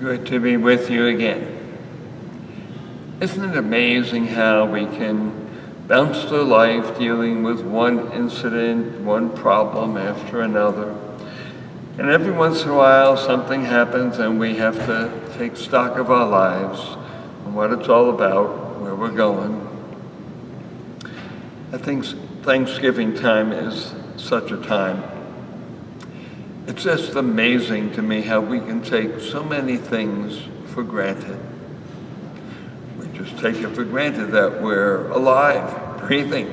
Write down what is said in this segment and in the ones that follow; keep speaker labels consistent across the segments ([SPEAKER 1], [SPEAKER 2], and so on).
[SPEAKER 1] Good to be with you again. Isn't it amazing how we can bounce through life dealing with one incident, one problem after another? And every once in a while something happens and we have to take stock of our lives and what it's all about, where we're going. I think Thanksgiving time is such a time. It's just amazing to me how we can take so many things for granted. We just take it for granted that we're alive, breathing.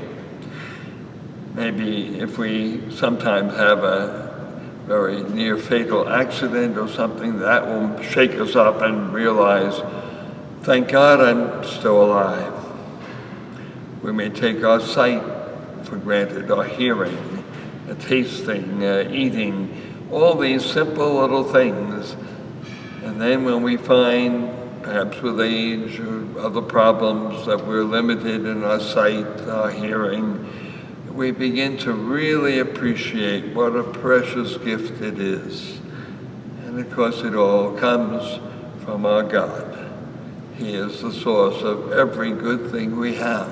[SPEAKER 1] Maybe if we sometimes have a very near fatal accident or something, that will shake us up and realize, thank God I'm still alive. We may take our sight for granted, our hearing, tasting, eating, all these simple little things. And then when we find, perhaps with age or other problems, that we're limited in our sight, our hearing, we begin to really appreciate what a precious gift it is. And of course it all comes from our God. He is the source of every good thing we have,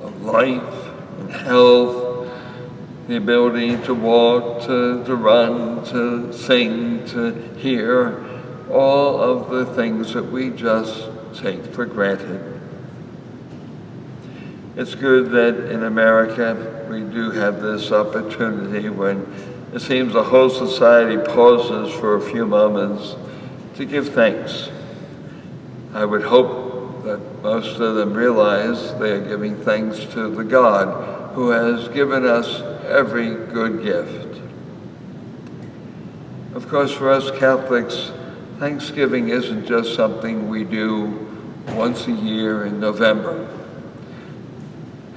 [SPEAKER 1] of life and health, the ability to walk, to run, to sing, to hear, all of the things that we just take for granted. It's good that in America we do have this opportunity when it seems the whole society pauses for a few moments to give thanks. I would hope that most of them realize they are giving thanks to the God who has given us every good gift. Of course, for us Catholics, Thanksgiving isn't just something we do once a year in November.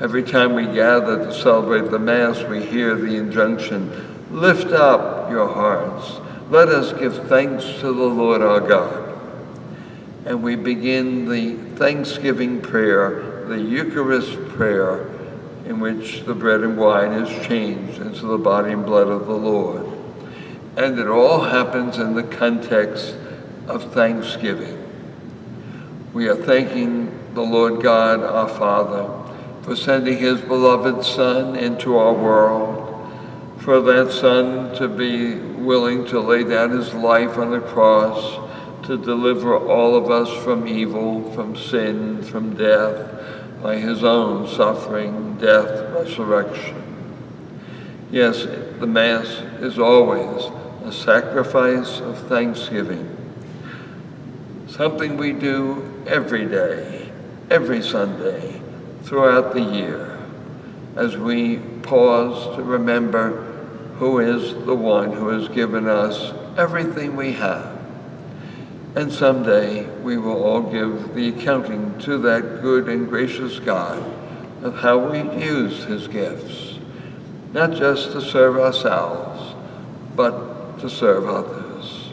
[SPEAKER 1] Every time we gather to celebrate the Mass, we hear the injunction, lift up your hearts. Let us give thanks to the Lord our God. And we begin the Thanksgiving prayer, the Eucharist prayer, in which the bread and wine is changed into the body and blood of the Lord. And it all happens in the context of thanksgiving. We are thanking the Lord God, our Father, for sending his beloved Son into our world, for that Son to be willing to lay down his life on the cross to deliver all of us from evil, from sin, from death, by his own suffering, death, resurrection. Yes, the Mass is always a sacrifice of thanksgiving, something we do every day, every Sunday, throughout the year, as we pause to remember who is the one who has given us everything we have. And someday we will all give the accounting to that good and gracious God of how we used his gifts, not just to serve ourselves, but to serve others.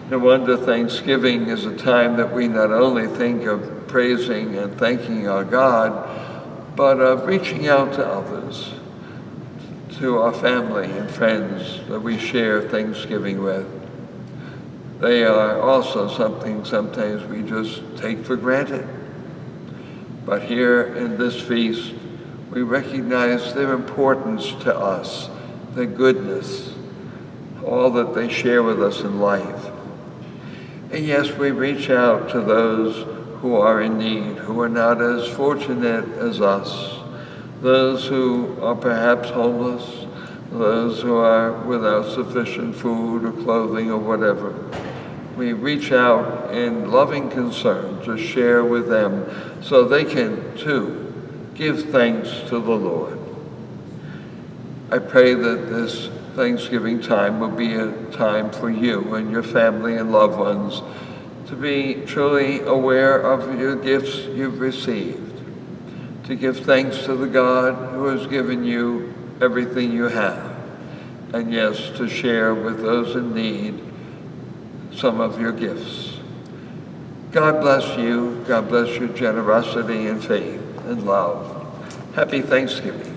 [SPEAKER 1] No wonder Thanksgiving is a time that we not only think of praising and thanking our God, but of reaching out to others, to our family and friends that we share Thanksgiving with. They are also something sometimes we just take for granted. But here in this feast, we recognize their importance to us, their goodness, all that they share with us in life. And yes, we reach out to those who are in need, who are not as fortunate as us, those who are perhaps homeless, those who are without sufficient food or clothing or whatever. We reach out in loving concern to share with them so they can, too, give thanks to the Lord. I pray that this Thanksgiving time will be a time for you and your family and loved ones to be truly aware of your gifts you've received, to give thanks to the God who has given you everything you have, and yes, to share with those in need some of your gifts. God bless you. God bless your generosity and faith and love. Happy Thanksgiving.